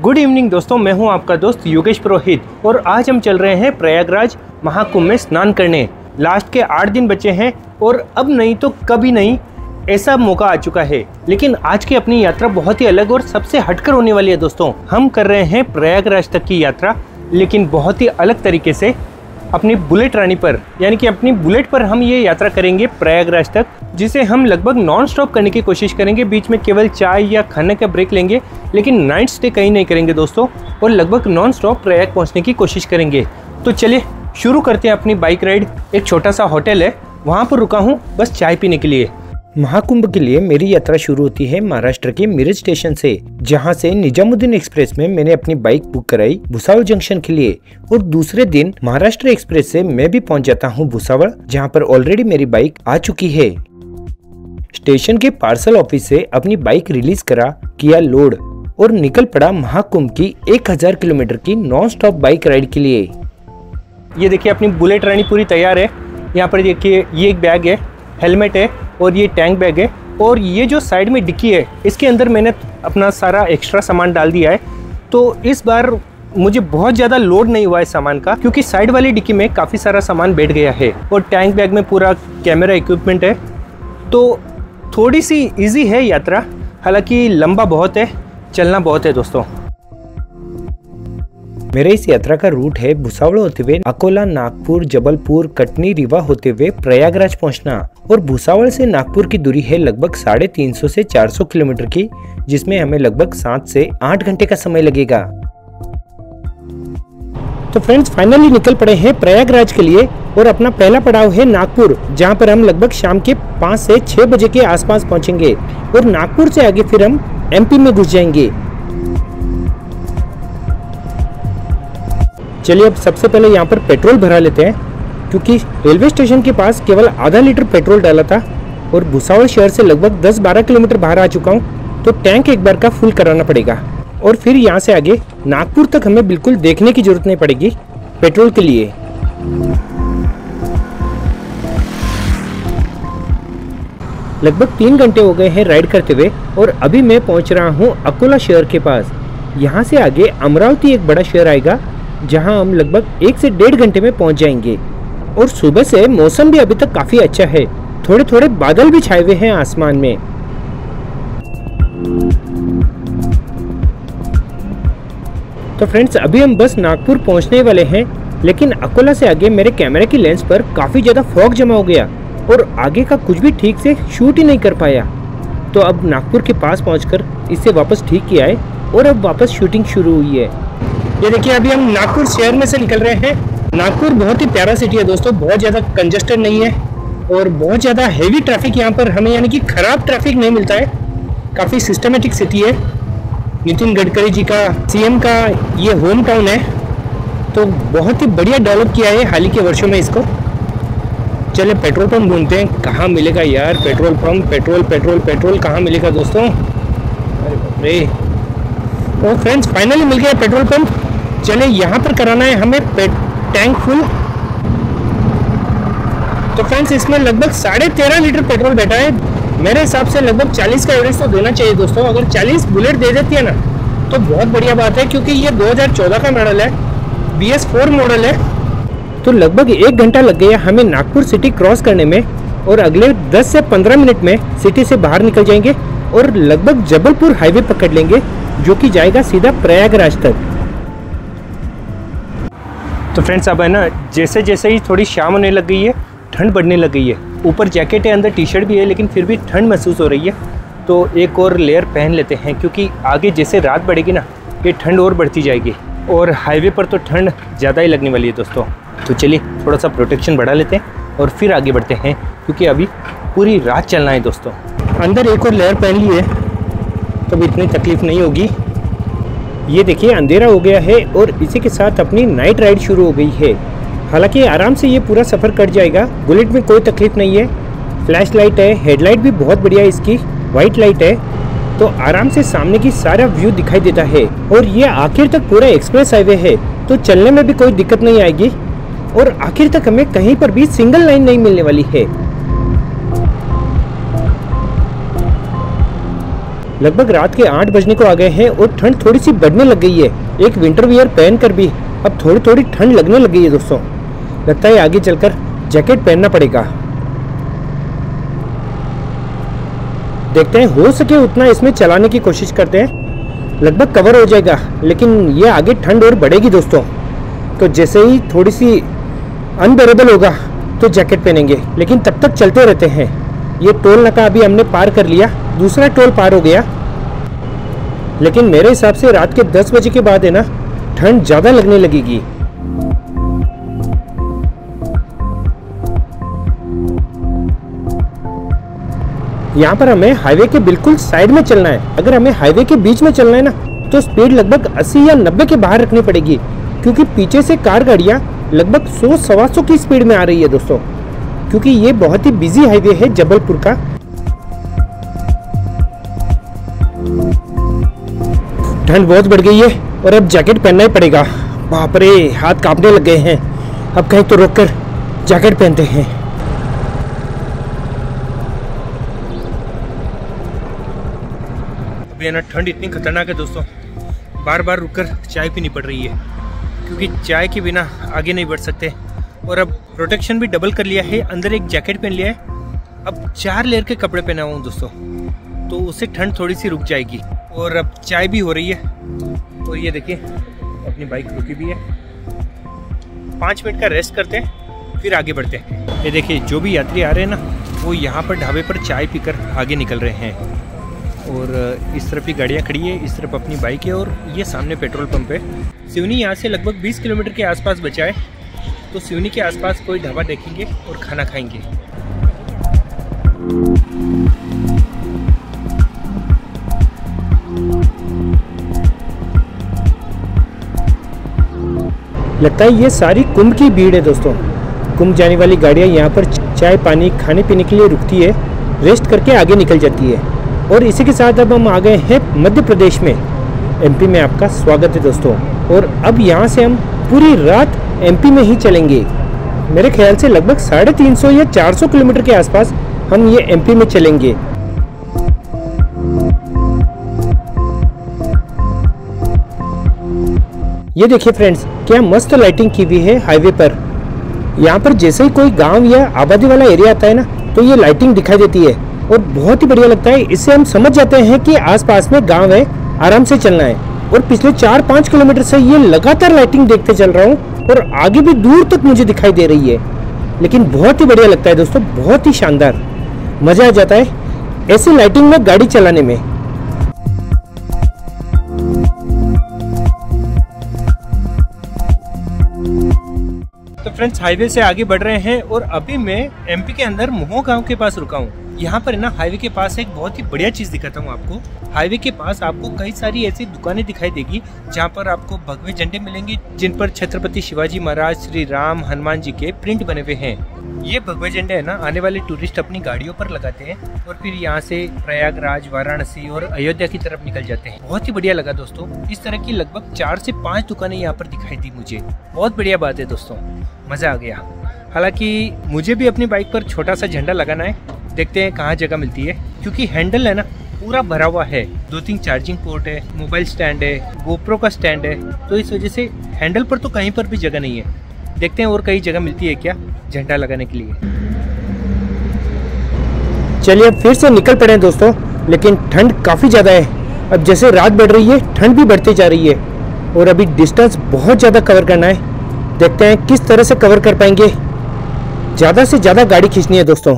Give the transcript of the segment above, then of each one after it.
Good evening दोस्तों, मैं हूं आपका दोस्त योगेश पुरोहित और आज हम चल रहे हैं प्रयागराज महाकुंभ में स्नान करने। लास्ट के 8 दिन बचे हैं और अब नहीं तो कभी नहीं ऐसा मौका आ चुका है। लेकिन आज की अपनी यात्रा बहुत ही अलग और सबसे हटकर होने वाली है दोस्तों। हम कर रहे हैं प्रयागराज तक की यात्रा, लेकिन बहुत ही अलग तरीके से अपनी बुलेट रानी पर, यानी कि अपनी बुलेट पर हम ये यात्रा करेंगे प्रयागराज तक, जिसे हम लगभग नॉन स्टॉप करने की कोशिश करेंगे। बीच में केवल चाय या खाने का ब्रेक लेंगे, लेकिन नाइट स्टे कहीं नहीं करेंगे दोस्तों, और लगभग नॉन स्टॉप प्रयाग पहुंचने की कोशिश करेंगे। तो चलिए शुरू करते हैं अपनी बाइक राइड। एक छोटा सा होटल है, वहाँ पर रुका हूँ बस चाय पीने के लिए। महाकुंभ के लिए मेरी यात्रा शुरू होती है महाराष्ट्र के मिरज स्टेशन से, जहां से निजामुद्दीन एक्सप्रेस में मैंने अपनी बाइक बुक कराई भुसावल जंक्शन के लिए, और दूसरे दिन महाराष्ट्र एक्सप्रेस से मैं भी पहुंच जाता हूं भुसावल, जहां पर ऑलरेडी मेरी बाइक आ चुकी है। स्टेशन के पार्सल ऑफिस से अपनी बाइक रिलीज करा, किया लोड और निकल पड़ा महाकुंभ की 1000 किलोमीटर की नॉन स्टॉप बाइक राइड के लिए। ये देखिए अपनी बुलेट रानी पूरी तैयार है। यहाँ पर देखिए ये एक बैग है, हेलमेट है और ये टैंक बैग है, और ये जो साइड में डिक्की है इसके अंदर मैंने अपना सारा एक्स्ट्रा सामान डाल दिया है। तो इस बार मुझे बहुत ज़्यादा लोड नहीं हुआ है सामान का, क्योंकि साइड वाली डिक्की में काफ़ी सारा सामान बैठ गया है और टैंक बैग में पूरा कैमरा इक्विपमेंट है। तो थोड़ी सी ईजी है यात्रा, हालांकि लंबा बहुत है, चलना बहुत है दोस्तों। मेरे इस यात्रा का रूट है भुसावल होते हुए अकोला, नागपुर, जबलपुर, कटनी, रीवा होते हुए प्रयागराज पहुंचना, और भुसावल से नागपुर की दूरी है लगभग 350 से 400 किलोमीटर की, जिसमें हमें लगभग 7 से 8 घंटे का समय लगेगा। तो फ्रेंड्स फाइनली निकल पड़े हैं प्रयागराज के लिए, और अपना पहला पड़ाव है नागपुर, जहां पर हम लगभग शाम के 5 से 6 बजे के आसपास पहुंचेंगे, और नागपुर से आगे फिर हम एमपी में घुस जाएंगे। चलिए अब सबसे पहले यहाँ पर पेट्रोल भरा लेते हैं, क्योंकि रेलवे स्टेशन के पास केवल आधा लीटर पेट्रोल डाला था और भुसावल शहर से लगभग 10-12 किलोमीटर बाहर आ चुका हूँ, तो टैंक एक बार का फुल कराना पड़ेगा। और फिर यहाँ से आगे नागपुर तक हमें बिल्कुल देखने की जरूरत नहीं पड़ेगी पेट्रोल के लिए। लगभग 3 घंटे हो गए हैं राइड करते हुए, और अभी मैं पहुँच रहा हूँ अकोला शहर के पास। यहाँ से आगे अमरावती एक बड़ा शहर आएगा, जहां हम लगभग 1 से 1.5 घंटे में पहुंच जाएंगे। और सुबह से मौसम भी अभी तक काफी अच्छा है, थोड़े थोड़े बादल भी छाए हुए हैं आसमान में। तो फ्रेंड्स अभी हम बस नागपुर पहुंचने वाले हैं, लेकिन अकोला से आगे मेरे कैमरे की लेंस पर काफी ज्यादा फॉग जमा हो गया और आगे का कुछ भी ठीक से शूट ही नहीं कर पाया। तो अब नागपुर के पास पहुंचकर इसे वापस ठीक किया है और अब वापस शूटिंग शुरू हुई है। ये देखिए अभी हम नागपुर शहर में से निकल रहे हैं। नागपुर बहुत ही प्यारा सिटी है दोस्तों, बहुत ज़्यादा कंजस्टेड नहीं है और बहुत ज़्यादा हेवी ट्रैफिक यहाँ पर हमें, यानी कि खराब ट्रैफिक नहीं मिलता है। काफ़ी सिस्टमेटिक सिटी है। नितिन गडकरी जी का, सीएम का ये होम टाउन है, तो बहुत ही बढ़िया डेवलप किया है हाल ही के वर्षों में इसको। चलिए पेट्रोल पंप ढूंढते हैं, कहाँ मिलेगा यार पेट्रोल पंप। पेट्रोल कहाँ मिलेगा दोस्तों? अरे बाप रे। तो फ्रेंड्स फाइनली मिल गया पेट्रोल पंप। चलिए यहाँ पर कराना है हमें टैंक फुल। तो फ्रेंड्स इसमें लगभग 13.5 लीटर पेट्रोल बैठा है। मेरे हिसाब से लगभग 40 का एवरेज तो देना चाहिए दोस्तों। अगर 40 बुलेट दे देती है ना तो बहुत बढ़िया बात है, क्योंकि ये 2014 का मॉडल है, BS4 मॉडल है। तो लगभग 1 घंटा लग गया हमें नागपुर सिटी क्रॉस करने में, और अगले 10 से 15 मिनट में सिटी से बाहर निकल जाएंगे और लगभग जबलपुर हाईवे पकड़ लेंगे, जो कि जाएगा सीधा प्रयागराज तक। तो फ्रेंड्स अब है ना, जैसे जैसे ही थोड़ी शाम होने लग गई है, ठंड बढ़ने लग गई है। ऊपर जैकेट है, अंदर टी-शर्ट भी है, लेकिन फिर भी ठंड महसूस हो रही है। तो एक और लेयर पहन लेते हैं, क्योंकि आगे जैसे रात बढ़ेगी ना, ये ठंड और बढ़ती जाएगी, और हाईवे पर तो ठंड ज़्यादा ही लगने वाली है दोस्तों। तो चलिए थोड़ा सा प्रोटेक्शन बढ़ा लेते हैं और फिर आगे बढ़ते हैं, क्योंकि अभी पूरी रात चलना है दोस्तों। अंदर एक और लेयर पहन ली है, तो इतनी तकलीफ नहीं होगी। ये देखिए अंधेरा हो गया है और इसी के साथ अपनी नाइट राइड शुरू हो गई है। हालांकि आराम से ये पूरा सफ़र कट जाएगा, बुलेट में कोई तकलीफ नहीं है। फ्लैश लाइट है, हेडलाइट भी बहुत बढ़िया है इसकी, वाइट लाइट है, तो आराम से सामने की सारा व्यू दिखाई देता है। और ये आखिर तक पूरा एक्सप्रेस हाईवे है, तो चलने में भी कोई दिक्कत नहीं आएगी, और आखिर तक हमें कहीं पर भी सिंगल लाइन नहीं मिलने वाली है। लगभग रात के 8 बजने को आ गए हैं और ठंड थोड़ी सी बढ़ने लग गई है। एक विंटर वियर पहन कर भी अब थोड़ी थोड़ी ठंड लगने लग गई है दोस्तों। लगता है आगे चलकर जैकेट पहनना पड़ेगा। देखते हैं, हो सके उतना इसमें चलाने की कोशिश करते हैं। लगभग कवर हो जाएगा, लेकिन ये आगे ठंड और बढ़ेगी दोस्तों। तो जैसे ही थोड़ी सी अनबेरेबल होगा तो जैकेट पहनेंगे, लेकिन तब तक चलते रहते हैं। ये टोल नाका अभी हमने पार कर लिया, दूसरा टोल पार हो गया। लेकिन मेरे हिसाब से रात के 10 बजे के बाद है ना, ठंड ज़्यादा लगने लगेगी। यहाँ पर हमें हाईवे के बिल्कुल साइड में चलना है। अगर हमें हाईवे के बीच में चलना है ना, तो स्पीड लगभग 80 या 90 के बाहर रखनी पड़ेगी, क्योंकि पीछे से कार गाड़ियाँ लगभग 100-125 की स्पीड में आ रही है दोस्तों। क्योंकि ये बहुत ही बिजी हाईवे है जबलपुर का। ठंड बहुत बढ़ गई है और अब जैकेट पहनना ही पड़ेगा। बाप रे, हाथ कांपने लग गए हैं। अब कहीं तो रोककर जैकेट पहनते हैं। अभी है ना, ठंड इतनी खतरनाक है दोस्तों, बार बार रुककर चाय पीनी पड़ रही है, क्योंकि चाय के बिना आगे नहीं बढ़ सकते। और अब प्रोटेक्शन भी डबल कर लिया है, अंदर एक जैकेट पहन लिया है। अब 4 लेयर के कपड़े पहना हुआ हूँ दोस्तों, तो उससे ठंड थोड़ी सी रुक जाएगी। और अब चाय भी हो रही है। और ये देखिए, अपनी बाइक रुकी भी है। 5 मिनट का रेस्ट करते हैं, फिर आगे बढ़ते हैं। ये देखिए, जो भी यात्री आ रहे हैं ना, वो यहाँ पर ढाबे पर चाय पीकर आगे निकल रहे हैं। और इस तरफ ही गाड़ियाँ खड़ी है, इस तरफ अपनी बाइक है, और ये सामने पेट्रोल पंप है। सिवनी यहाँ से लगभग 20 किलोमीटर के आसपास बचा है, तो सिवनी के आसपास कोई ढाबा देखेंगे और खाना खाएंगे। लगता है ये सारी कुंभ की भीड़ है दोस्तों। कुंभ जाने वाली गाड़ियाँ यहाँ पर चाय पानी खाने पीने के लिए रुकती है, रेस्ट करके आगे निकल जाती है। और इसी के साथ अब हम आ गए हैं मध्य प्रदेश में। एमपी में आपका स्वागत है दोस्तों। और अब यहाँ से हम पूरी रात एमपी में ही चलेंगे। मेरे ख्याल से लगभग 350 या 400 किलोमीटर के आसपास हम ये एमपी में चलेंगे। ये देखिए फ्रेंड्स, क्या मस्त लाइटिंग की हुई है हाईवे पर। यहाँ पर जैसे ही कोई गांव या आबादी वाला एरिया आता है ना, तो ये लाइटिंग दिखाई देती है और बहुत ही बढ़िया लगता है। इससे हम समझ जाते हैं कि आसपास में गांव है, आराम से चलना है। और पिछले 4-5 किलोमीटर से ये लगातार लाइटिंग देखते चल रहा हूँ और आगे भी दूर तक मुझे दिखाई दे रही है। लेकिन बहुत ही बढ़िया लगता है दोस्तों, बहुत ही शानदार, मजा आ जाता है ऐसी लाइटिंग में गाड़ी चलाने में। तो फ्रेंड्स, हाईवे से आगे बढ़ रहे हैं और अभी मैं एमपी के अंदर मोहो गांव के पास रुका हूँ। यहाँ पर ना हाईवे के पास एक बहुत ही बढ़िया चीज दिखाता हूँ आपको। हाईवे के पास आपको कई सारी ऐसी दुकानें दिखाई देगी जहाँ पर आपको भगवे झंडे मिलेंगे, जिन पर छत्रपति शिवाजी महाराज, श्री राम, हनुमान जी के प्रिंट बने हुए हैं। ये भगवे झंडे है ना, आने वाले टूरिस्ट अपनी गाड़ियों पर लगाते हैं और फिर यहाँ से प्रयागराज, वाराणसी और अयोध्या की तरफ निकल जाते हैं। बहुत ही बढ़िया लगा दोस्तों। इस तरह की लगभग 4 से 5 दुकानें यहाँ पर दिखाई दी मुझे। बहुत बढ़िया बात है दोस्तों, मजा आ गया। हालांकि मुझे भी अपनी बाइक पर छोटा सा झंडा लगाना है, देखते हैं कहाँ जगह मिलती है, क्योंकि हैंडल है ना पूरा भरा हुआ है। 2-3 चार्जिंग पोर्ट है, मोबाइल स्टैंड है, गोप्रो का स्टैंड है, तो इस वजह से हैंडल पर तो कहीं पर भी जगह नहीं है। देखते हैं और कहीं जगह मिलती है क्या झंडा लगाने के लिए। चलिए अब फिर से निकल पड़े दोस्तों, लेकिन ठंड काफ़ी ज़्यादा है। अब जैसे रात बढ़ रही है, ठंड भी बढ़ती जा रही है और अभी डिस्टेंस बहुत ज़्यादा कवर करना है। देखते हैं किस तरह से कवर कर पाएंगे। ज़्यादा से ज़्यादा गाड़ी खींचनी है दोस्तों।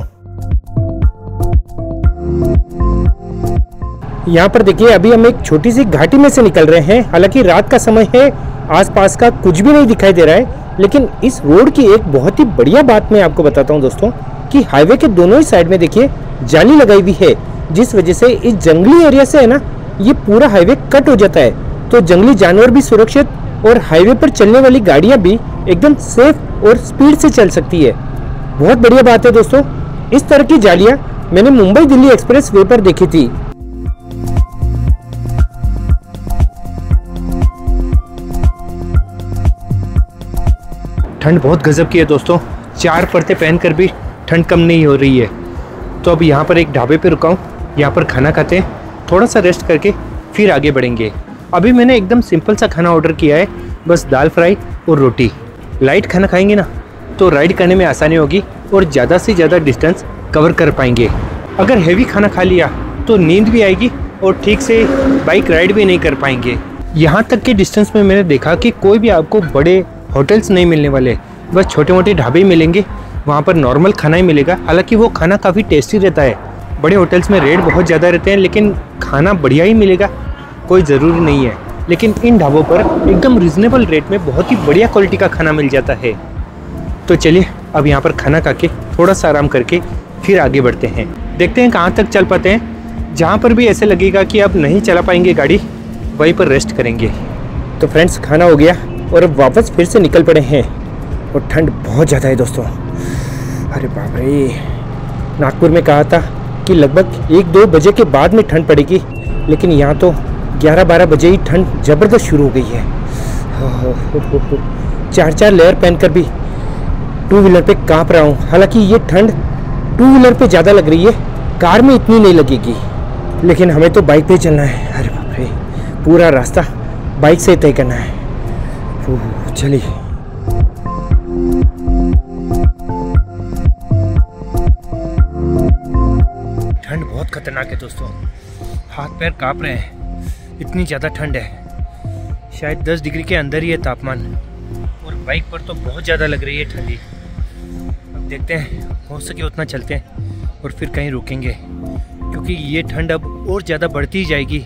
यहाँ पर देखिए, अभी हम एक छोटी सी घाटी में से निकल रहे हैं। हालांकि रात का समय है, आसपास का कुछ भी नहीं दिखाई दे रहा है, लेकिन इस रोड की एक बहुत ही बढ़िया बात मैं आपको बताता हूँ दोस्तों, कि हाईवे के दोनों ही साइड में देखिए जाली लगाई हुई है, जिस वजह से इस जंगली एरिया से है ना, ये पूरा हाईवे कट हो जाता है। तो जंगली जानवर भी सुरक्षित और हाईवे पर चलने वाली गाड़ियाँ भी एकदम सेफ और स्पीड से चल सकती है। बहुत बढ़िया बात है दोस्तों। इस तरह की जालियाँ मैंने मुंबई दिल्ली एक्सप्रेस वे पर देखी थी। ठंड बहुत गजब की है दोस्तों, 4 पर्दे पहनकर भी ठंड कम नहीं हो रही है। तो अब यहाँ पर एक ढाबे पे रुका हूँ, यहाँ पर खाना खाते हैं थोड़ा सा रेस्ट करके फिर आगे बढ़ेंगे। अभी मैंने एकदम सिंपल सा खाना ऑर्डर किया है, बस दाल फ्राई और रोटी। लाइट खाना खाएंगे ना तो राइड करने में आसानी होगी और ज़्यादा से ज़्यादा डिस्टेंस कवर कर पाएंगे। अगर हेवी खाना खा लिया तो नींद भी आएगी और ठीक से बाइक राइड भी नहीं कर पाएंगे। यहाँ तक के डिस्टेंस में मैंने देखा कि कोई भी आपको बड़े होटल्स नहीं मिलने वाले, बस छोटे मोटे ढाबे मिलेंगे। वहाँ पर नॉर्मल खाना ही मिलेगा, हालांकि वो खाना काफ़ी टेस्टी रहता है। बड़े होटल्स में रेट बहुत ज़्यादा रहते हैं लेकिन खाना बढ़िया ही मिलेगा कोई ज़रूरी नहीं है। लेकिन इन ढाबों पर एकदम रिजनेबल रेट में बहुत ही बढ़िया क्वालिटी का खाना मिल जाता है। तो चलिए अब यहाँ पर खाना खा के थोड़ा सा आराम करके फिर आगे बढ़ते हैं। देखते हैं कहाँ तक चल पाते हैं। जहाँ पर भी ऐसे लगेगा कि अब नहीं चला पाएंगे गाड़ी, वहीं पर रेस्ट करेंगे। तो फ्रेंड्स खाना हो गया और अब वापस फिर से निकल पड़े हैं और ठंड बहुत ज़्यादा है दोस्तों। अरे बाप रे, नागपुर में कहा था कि लगभग 1-2 बजे के बाद में ठंड पड़ेगी, लेकिन यहाँ तो 11-12 बजे ही ठंड ज़बरदस्त शुरू हो गई है। 4-4 लेयर पहनकर भी टू व्हीलर पे काँप रहा हूँ। हालांकि ये ठंड टू व्हीलर पे ज़्यादा लग रही है, कार में इतनी नहीं लगेगी, लेकिन हमें तो बाइक पे चलना है। अरे बाप रे, पूरा रास्ता बाइक से तय करना है। चलिए ठंड बहुत खतरनाक है दोस्तों, हाथ पैर काँप रहे हैं, इतनी ज़्यादा ठंड है। शायद 10 डिग्री के अंदर ही है तापमान और बाइक पर तो बहुत ज़्यादा लग रही है ठंडी। अब देखते हैं, हो सके उतना चलते हैं और फिर कहीं रुकेंगे, क्योंकि ये ठंड अब और ज़्यादा बढ़ती ही जाएगी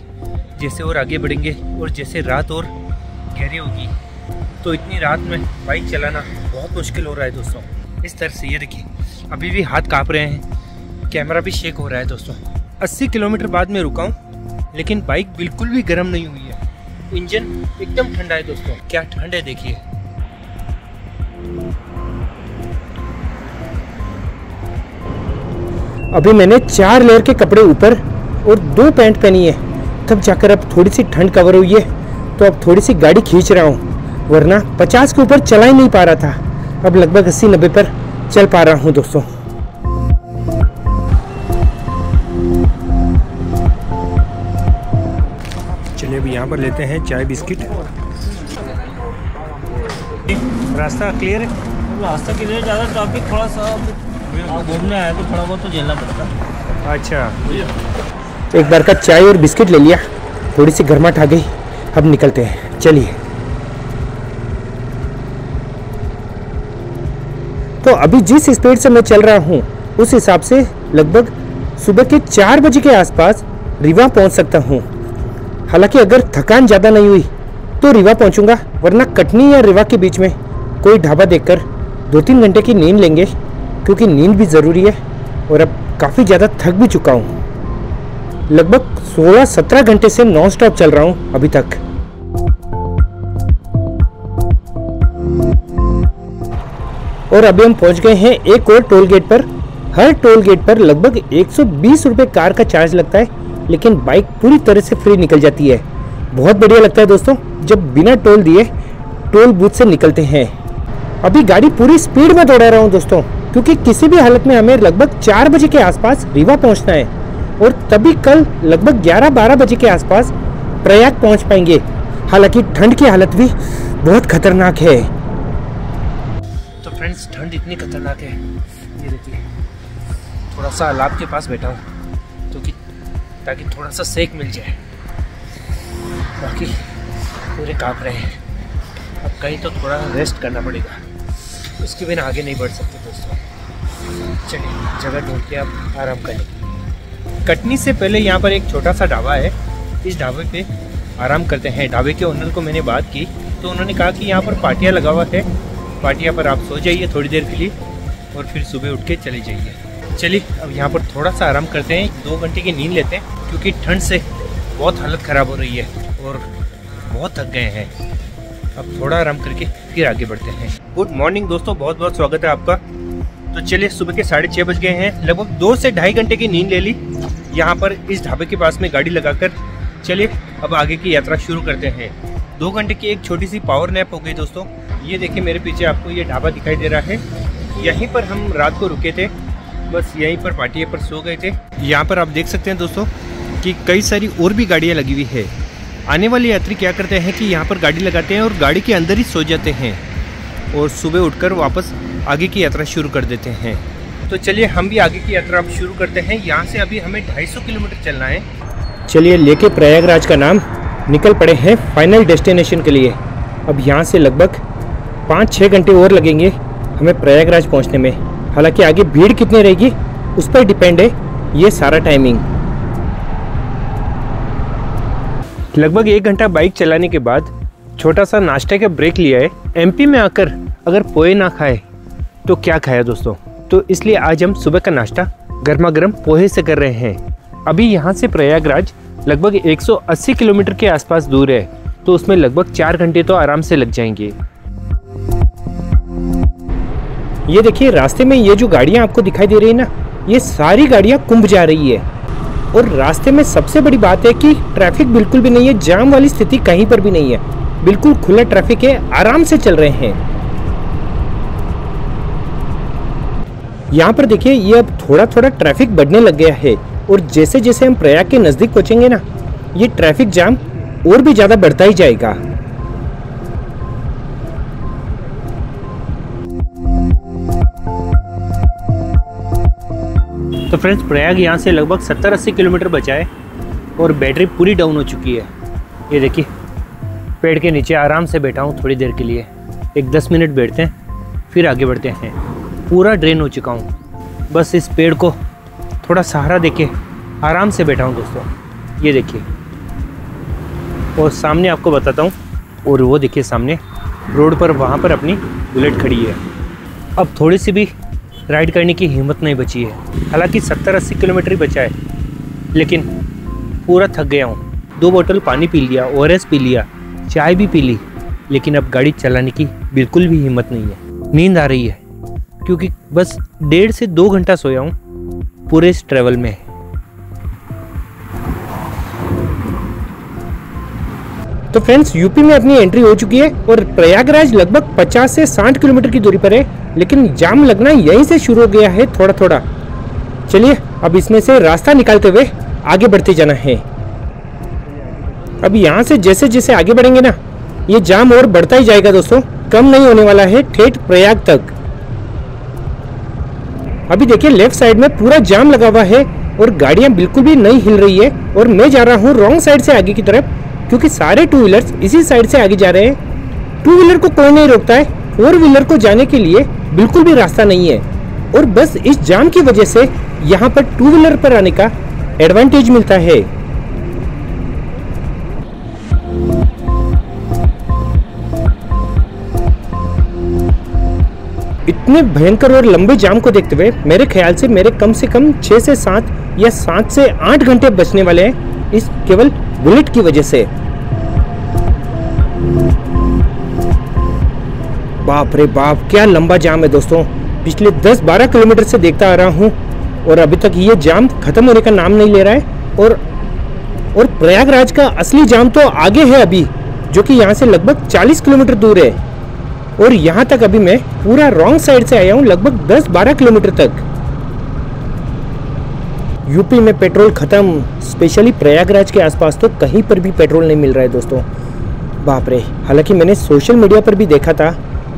जैसे और आगे बढ़ेंगे और जैसे रात और गहरी होगी। तो इतनी रात में बाइक चलाना बहुत मुश्किल हो रहा है दोस्तों। इस तरह से ये देखिए, अभी भी हाथ काँप रहे हैं, कैमरा भी शेक हो रहा है दोस्तों। 80 किलोमीटर बाद में रुका हूँ लेकिन बाइक बिल्कुल भी गर्म नहीं हुई है, इंजन एकदम ठंडा है दोस्तों। क्या ठंड है देखिए। अभी मैंने 4 लेयर के कपड़े ऊपर और 2 पैंट पहनी है, तब जाकर अब थोड़ी सी ठंड कवर हुई है। तो अब थोड़ी सी गाड़ी खींच रहा हूँ, वरना 50 के ऊपर चला ही नहीं पा रहा था। अब लगभग 80-90 पर चल पा रहा हूँ दोस्तों। चलिए अभी यहाँ पर लेते हैं चाय बिस्किट। रास्ता क्लियर है? रास्ता क्लियर, ज़्यादा ट्रैफिक थोड़ा सा घूमने आया तो थोड़ा बहुत तो झेलना पड़ता। अच्छा, एक बार का चाय और बिस्किट ले लिया, थोड़ी सी गर्माहट आ गई। अब निकलते हैं, चलिए। तो अभी जिस स्पीड से मैं चल रहा हूँ उस हिसाब से लगभग सुबह के 4 बजे के आसपास रीवा पहुँच सकता हूँ। हालांकि अगर थकान ज़्यादा नहीं हुई तो रीवा पहुँचूंगा, वरना कटनी या रीवा के बीच में कोई ढाबा देखकर 2-3 घंटे की नींद लेंगे, क्योंकि नींद भी ज़रूरी है। और अब काफ़ी ज़्यादा थक भी चुका हूँ, लगभग 16-17 घंटे से नॉन स्टॉप चल रहा हूँ अभी तक। और अभी हम पहुँच गए हैं एक और टोल गेट पर। हर टोल गेट पर लगभग 120 रुपये कार का चार्ज लगता है, लेकिन बाइक पूरी तरह से फ्री निकल जाती है। बहुत बढ़िया लगता है दोस्तों जब बिना टोल दिए टोल बूथ से निकलते हैं। अभी गाड़ी पूरी स्पीड में दौड़ा रहा हूँ दोस्तों, क्योंकि किसी भी हालत में हमें लगभग 4 बजे के आसपास रीवा पहुँचना है और तभी कल लगभग 11-12 बजे के आसपास प्रयाग पहुँच पाएंगे। हालांकि ठंड की हालत भी बहुत खतरनाक है। तो फ्रेंड्स ठंड इतनी खतरनाक है, ये देखिए थोड़ा सा अलाव के पास बैठा हूँ तो कि ताकि थोड़ा सा सेक मिल जाए, बाकी पूरे काँप रहे हैं। अब कहीं तो थोड़ा रेस्ट करना पड़ेगा, उसके बिना आगे नहीं बढ़ सकते दोस्तों। चलिए जगह ढूंढ के अब आराम करें। कटनी से पहले यहाँ पर एक छोटा सा ढाबा है, इस ढाबे पे आराम करते हैं। ढाबे के ओनर को मैंने बात की तो उन्होंने कहा कि यहाँ पर पाटिया लगा हुआ है, पाटिया पर आप सो जाइए थोड़ी देर के लिए और फिर सुबह उठ के चले जाइए। चलिए अब यहाँ पर थोड़ा सा आराम करते हैं, 2 घंटे की नींद लेते हैं, क्योंकि ठंड से बहुत हालत ख़राब हो रही है और बहुत थक गए हैं। अब थोड़ा आराम करके फिर आगे बढ़ते हैं। गुड मॉर्निंग दोस्तों, बहुत बहुत स्वागत है आपका। तो चलिए सुबह के 6:30 बज गए हैं, लगभग 2 से ढाई घंटे की नींद ले ली यहाँ पर इस ढाबे के पास में गाड़ी लगाकर। चलिए अब आगे की यात्रा शुरू करते हैं। 2 घंटे की एक छोटी सी पावर नैप हो गई दोस्तों। ये देखिए मेरे पीछे आपको ये ढाबा दिखाई दे रहा है, यहीं पर हम रात को रुके थे, बस यहीं पर पाटिये पर सो गए थे। यहाँ पर आप देख सकते हैं दोस्तों कि कई सारी और भी गाड़ियाँ लगी हुई है। आने वाले यात्री क्या करते हैं कि यहाँ पर गाड़ी लगाते हैं और गाड़ी के अंदर ही सो जाते हैं और सुबह उठकर वापस आगे की यात्रा शुरू कर देते हैं। तो चलिए हम भी आगे की यात्रा अब शुरू करते हैं। यहाँ से अभी हमें 250 किलोमीटर चलना है। चलिए लेके प्रयागराज का नाम निकल पड़े हैं फाइनल डेस्टिनेशन के लिए। अब यहाँ से लगभग 5-6 घंटे और लगेंगे हमें प्रयागराज पहुँचने में। हालांकि आगे भीड़ कितनी रहेगी उस पर डिपेंड है ये सारा टाइमिंग। लगभग 1 घंटा बाइक चलाने के बाद छोटा सा नाश्ते का ब्रेक लिया है। एमपी में आकर अगर पोहे ना खाए तो क्या खाया दोस्तों। तो इसलिए आज हम सुबह का नाश्ता गर्मा गर्म पोहे से कर रहे हैं। अभी यहाँ से प्रयागराज लगभग 180 किलोमीटर के आसपास दूर है, तो उसमें लगभग 4 घंटे तो आराम से लग जाएंगे। ये देखिए रास्ते में ये जो गाड़ियाँ आपको दिखाई दे रही है ना, ये सारी गाड़ियाँ कुंभ जा रही है। और रास्ते में सबसे बड़ी बात है कि ट्रैफिक बिल्कुल भी नहीं है, जाम वाली स्थिति कहीं पर भी नहीं है, बिल्कुल खुला ट्रैफिक है, आराम से चल रहे हैं। यहाँ पर देखिए ये अब थोड़ा थोड़ा ट्रैफिक बढ़ने लग गया है और जैसे जैसे हम प्रयाग के नजदीक पहुंचेंगे ना, ये ट्रैफिक जाम और भी ज्यादा बढ़ता ही जाएगा। तो फ्रेंड्स प्रयाग यहाँ से लगभग 70-80 किलोमीटर बचा है और बैटरी पूरी डाउन हो चुकी है। ये देखिए पेड़ के नीचे आराम से बैठा हूँ थोड़ी देर के लिए, एक 10 मिनट बैठते हैं फिर आगे बढ़ते हैं। पूरा ड्रेन हो चुका हूँ, बस इस पेड़ को थोड़ा सहारा देके आराम से बैठा हूँ दोस्तों। ये देखिए और सामने आपको बताता हूँ, और वो देखिए सामने रोड पर वहाँ पर अपनी बुलेट खड़ी है। अब थोड़ी सी भी राइड करने की हिम्मत नहीं बची है। हालांकि 70-80 किलोमीटर ही बचा है, लेकिन पूरा थक गया हूँ। 2 बोतल पानी पी लिया, ORS पी लिया, चाय भी पी ली, लेकिन अब गाड़ी चलाने की बिल्कुल भी हिम्मत नहीं है। नींद आ रही है क्योंकि बस 1.5 से 2 घंटा सोया हूँ पूरे इस ट्रैवल में। तो फ्रेंड्स यूपी में अपनी एंट्री हो चुकी है और प्रयागराज लगभग 50 से 60 किलोमीटर की दूरी पर है, लेकिन जाम लगना यहीं से शुरू हो गया है थोड़ा थोड़ा। चलिए अब इसमें से रास्ता निकालते हुए आगे बढ़ते जाना है। अब यहाँ से जैसे जैसे आगे बढ़ेंगे ना, ये जाम और बढ़ता ही जाएगा दोस्तों, कम नहीं होने वाला है ठेठ प्रयाग तक। अभी देखिए लेफ्ट साइड में पूरा जाम लगा हुआ है और गाड़ियां बिल्कुल भी नहीं हिल रही है और मैं जा रहा हूँ रॉन्ग साइड से आगे की तरफ, क्योंकि सारे 2 व्हीलर्स इसी साइड से आगे जा रहे हैं। 2 व्हीलर को कोई नहीं रोकता है, 4 व्हीलर को जाने के लिए बिल्कुल भी रास्ता नहीं है और बस इस जाम की वजह से यहाँ पर 2 व्हीलर पर आने का एडवांटेज मिलता है। इतने भयंकर और लंबे जाम को देखते हुए मेरे ख्याल से मेरे कम से कम 6 से 7 या 7 से 8 घंटे बचने वाले हैं इस केवल बुलेट की वजह से। बाप रे बाप क्या लंबा जाम है दोस्तों, पिछले 10-12 किलोमीटर से देखता आ रहा हूँ और अभी तक ये जाम खत्म होने का नाम नहीं ले रहा है। और प्रयागराज का असली जाम तो आगे है अभी, जो कि यहाँ से लगभग 40 किलोमीटर दूर है और यहाँ तक अभी मैं पूरा रॉन्ग साइड से आया हूँ लगभग 10-12 किलोमीटर तक। यूपी में पेट्रोल खत्म, स्पेशली प्रयागराज के आसपास तो कहीं पर भी पेट्रोल नहीं मिल रहा है दोस्तों, बाप रे। हालांकि मैंने सोशल मीडिया पर भी देखा था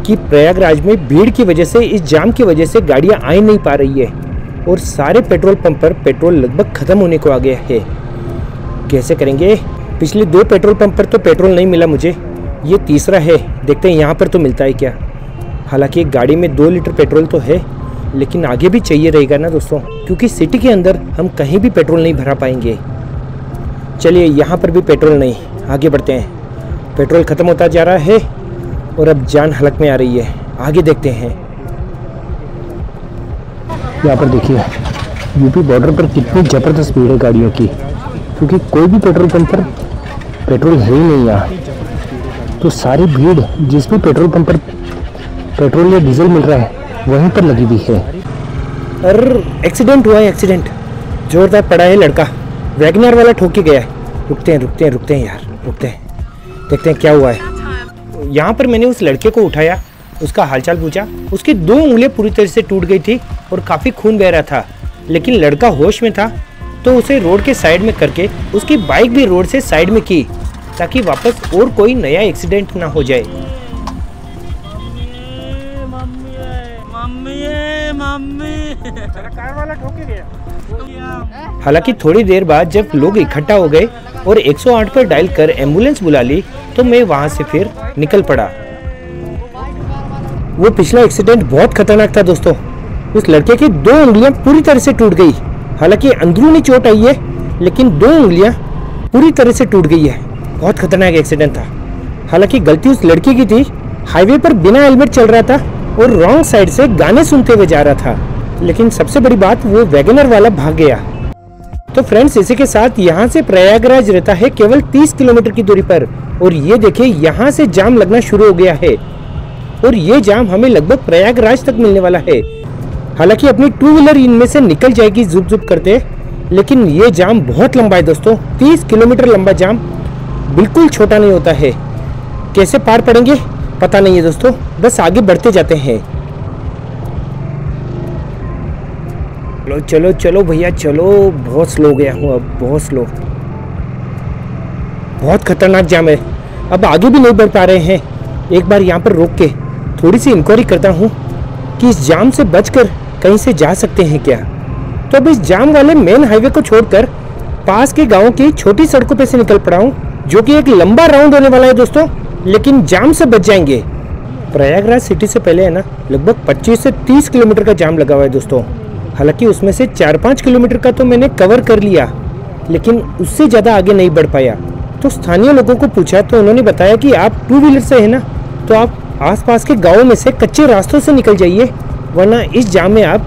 कि प्रयागराज में भीड़ की वजह से, इस जाम की वजह से गाड़ियां आ नहीं पा रही है और सारे पेट्रोल पंप पर पेट्रोल लगभग खत्म होने को आ गया है। कैसे करेंगे? पिछले 2 पेट्रोल पंप पर तो पेट्रोल नहीं मिला मुझे, ये तीसरा है, देखते हैं यहाँ पर तो मिलता है क्या। हालांकि एक गाड़ी में 2 लीटर पेट्रोल तो है, लेकिन आगे भी चाहिए रहेगा ना दोस्तों, क्योंकि सिटी के अंदर हम कहीं भी पेट्रोल नहीं भरा पाएंगे। चलिए यहाँ पर भी पेट्रोल नहीं, आगे बढ़ते हैं। पेट्रोल खत्म होता जा रहा है और अब जान हलक में आ रही है, आगे देखते हैं। यहाँ पर देखिए यूपी बॉर्डर पर कितनी ज़बरदस्त भीड़ है गाड़ियों की, क्योंकि कोई भी पेट्रोल पंप पर पेट्रोल है ही नहीं यहाँ। तो सारी भीड़ जिस भी पेट्रोल पंप पर पेट्रोल या डीजल मिल रहा है वहीं पर लगी हुई है। और एक्सीडेंट हुआ है, एक्सीडेंट जोरदार पड़ा है, लड़का वैगनर वाला ठोक के गया है। रुकते हैं यार, रुकते हैं, देखते हैं क्या हुआ है। यहाँ पर मैंने उस लड़के को उठाया, उसका हालचाल पूछा। उसकी 2 उंगलियां पूरी तरह से टूट गई थी और काफ़ी खून बह रहा था, लेकिन लड़का होश में था तो उसे रोड के साइड में करके उसकी बाइक भी रोड से साइड में की, ताकि वापस और कोई नया एक्सीडेंट ना हो जाए। कार वाला ठोके गया। हालांकि थोड़ी देर बाद जब लोग इकट्ठा हो गए और 108 पर डायल कर एम्बुलेंस बुला ली, तो मैं वहां से फिर निकल पड़ा। वो पिछला एक्सीडेंट बहुत खतरनाक था दोस्तों। उस लड़के की 2 उंगलियां पूरी तरह से टूट गई। हालांकि अंदरूनी चोट आई है, लेकिन 2 उंगलियां पूरी तरह से टूट गई है। बहुत खतरनाक एक्सीडेंट था। हालांकि गलती उस लड़की की थी। हाईवे पर बिना हेलमेट चल रहा था और रॉन्ग साइड से गाने सुनते हुए जा रहा था। लेकिन सबसे बड़ी बात, वो वैगनर वाला भाग गया। तो फ्रेंड्स, इसी के साथ यहाँ से प्रयागराज रहता है केवल 30 किलोमीटर की दूरी पर। और ये देखिए, यहाँ से जाम लगना शुरू हो गया है और ये जाम हमें लगभग प्रयागराज तक मिलने वाला है। हालांकि अपनी 2 व्हीलर इनमें से निकल जाएगी जुप जुप करते, लेकिन ये जाम बहुत लंबा है दोस्तों। 30 किलोमीटर लंबा जाम बिल्कुल छोटा नहीं होता है। कैसे पार पड़ेंगे पता नहीं है दोस्तों, बस आगे बढ़ते जाते हैं। चलो चलो चलो भैया चलो, बहुत स्लो गया हूँ अब, बहुत स्लो। बहुत खतरनाक जाम है, अब आगे भी नहीं बढ़ पा रहे हैं। एक बार यहाँ पर रोक के थोड़ी सी इंक्वायरी करता हूँ कि इस जाम से बचकर कहीं से जा सकते हैं क्या। तो अब इस जाम वाले मेन हाईवे को छोड़कर पास के गाँव की छोटी सड़कों पे से निकल पड़ा हूँ, जो कि एक लंबा राउंड होने वाला है दोस्तों, लेकिन जाम से बच जाएंगे। प्रयागराज सिटी से पहले है ना, लगभग 25 से 30 किलोमीटर का जाम लगा हुआ है दोस्तों। हालांकि उसमें से 4-5 किलोमीटर का तो मैंने कवर कर लिया, लेकिन उससे ज़्यादा आगे नहीं बढ़ पाया। तो स्थानीय लोगों को पूछा तो उन्होंने बताया कि आप 2 व्हीलर से है ना, तो आप आसपास के गाँव में से कच्चे रास्तों से निकल जाइए, वरना इस जाम में आप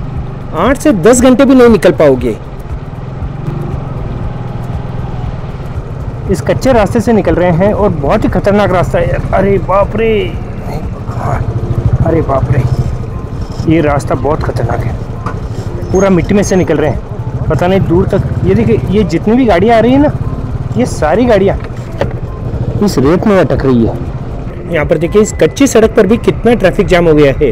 8 से 10 घंटे भी नहीं निकल पाओगे। इस कच्चे रास्ते से निकल रहे हैं और बहुत ही खतरनाक रास्ता है। अरे बाप रे, अरे बाप रे, ये रास्ता बहुत खतरनाक है। पूरा मिट्टी में से निकल रहे हैं, पता नहीं दूर तक। ये देखिए, ये जितनी भी गाड़ियाँ आ रही है ना, ये सारी गाड़ियाँ इस रेत में अटक रही है। यहाँ पर देखिए, इस कच्ची सड़क पर भी कितना ट्रैफिक जाम हो गया है।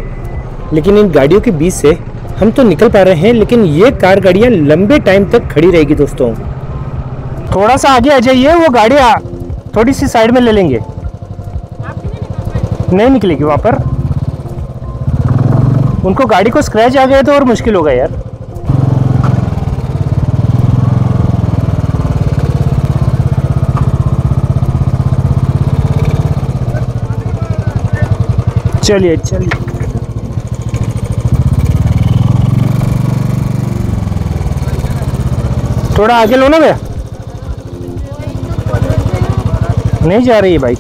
लेकिन इन गाड़ियों के बीच से हम तो निकल पा रहे हैं, लेकिन ये कार गाड़ियाँ लंबे टाइम तक खड़ी रहेगी दोस्तों। थोड़ा सा आगे आ जाइए, वो गाड़ियाँ थोड़ी सी साइड में ले लेंगे। नहीं निकलेगी वहाँ पर, उनको गाड़ी को स्क्रैच आ गया तो और मुश्किल होगा यार। चलिए चलिए, थोड़ा आगे लो ना भैया। नहीं जा रही है बाइक,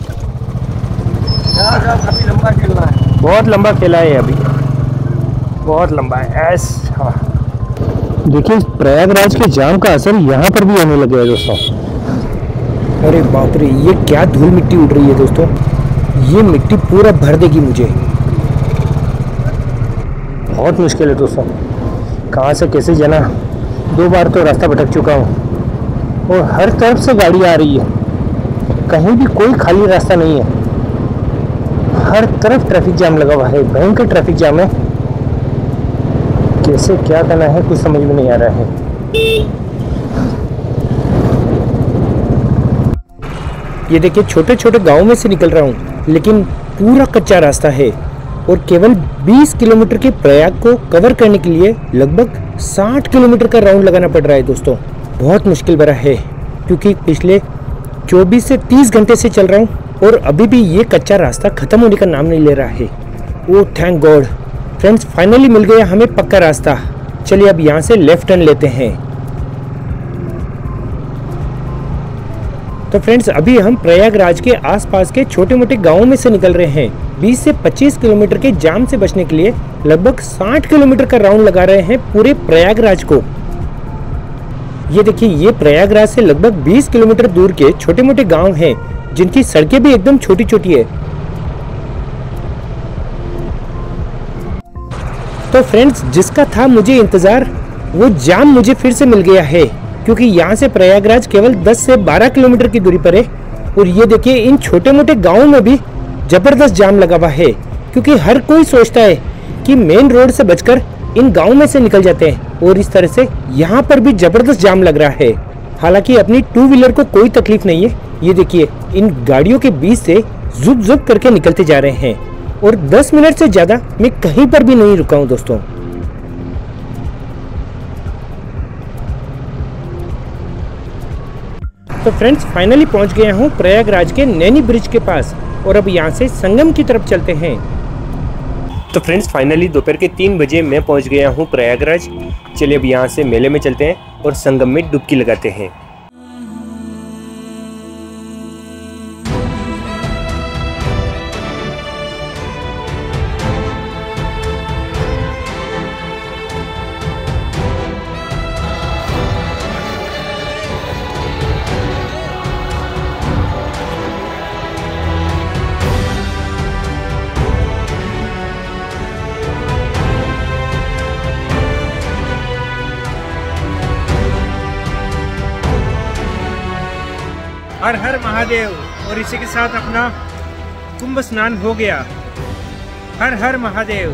काफी लंबा खेलना है, बहुत लंबा खेला है अभी, बहुत लंबा है ऐस। हाँ देखिए, प्रयागराज के जाम का असर यहाँ पर भी होने लगा है दोस्तों। अरे बाप रे, ये क्या धूल मिट्टी उड़ रही है दोस्तों। ये मिट्टी पूरा भर देगी मुझे। बहुत मुश्किल है दोस्तों, कहाँ से कैसे जाना। 2 बार तो रास्ता भटक चुका हूँ और हर तरफ से गाड़ी आ रही है, कहीं भी कोई खाली रास्ता नहीं है। हर तरफ ट्रैफिक जाम लगा हुआ है, भयंकर ट्रैफिक जाम है। कैसे क्या करना है कुछ समझ में नहीं आ रहा है। ये देखिए, छोटे छोटे गांवों में से निकल रहा हूँ, लेकिन पूरा कच्चा रास्ता है और केवल 20 किलोमीटर के प्रयाग को कवर करने के लिए लगभग 60 किलोमीटर का राउंड लगाना पड़ रहा है दोस्तों। बहुत मुश्किल भरा है, क्योंकि पिछले 24 से 30 घंटे से चल रहा हूँ और अभी भी ये कच्चा रास्ता खत्म होने का नाम नहीं ले रहा है। Oh thank God friends, finally मिल गया हमें पक्का रास्ता। चलिए अब यहाँ से लेफ्ट टर्न लेते हैं। तो फ्रेंड्स, अभी हम प्रयागराज के आसपास के छोटे मोटे गांवों में से निकल रहे हैं। 20 से 25 किलोमीटर के जाम से बचने के लिए लगभग 60 किलोमीटर का राउंड लगा रहे हैं पूरे प्रयागराज को। ये देखिए, ये प्रयागराज से लगभग 20 किलोमीटर दूर के छोटे मोटे गांव हैं, जिनकी सड़कें भी एकदम छोटी छोटी है। तो फ्रेंड्स, जिसका था मुझे इंतजार, वो जाम मुझे फिर से मिल गया है, क्योंकि यहाँ से प्रयागराज केवल 10 से 12 किलोमीटर की दूरी पर है। और ये देखिए, इन छोटे मोटे गांवों में भी जबरदस्त जाम लगा हुआ है, क्योंकि हर कोई सोचता है कि मेन रोड से बचकर इन गाँव में से निकल जाते हैं और इस तरह से यहाँ पर भी जबरदस्त जाम लग रहा है। हालांकि अपनी टू व्हीलर को कोई तकलीफ नहीं है। ये देखिए इन गाड़ियों के बीच से जुप जुप करके निकलते जा रहे हैं और 10 मिनट से ज्यादा मैं कहीं पर भी नहीं रुका हूँ दोस्तों। तो फ्रेंड्स फाइनली पहुंच गया हूँ प्रयागराज के नैनी ब्रिज के पास और अब यहाँ से संगम की तरफ चलते हैं। तो फ्रेंड्स फाइनली दोपहर के 3 बजे मैं पहुंच गया हूँ प्रयागराज। चलिए अब यहाँ से मेले में चलते हैं और संगम में डुबकी लगाते हैं। हर हर महादेव। और इसी के साथ अपना कुंभ स्नान हो गया। हर हर महादेव।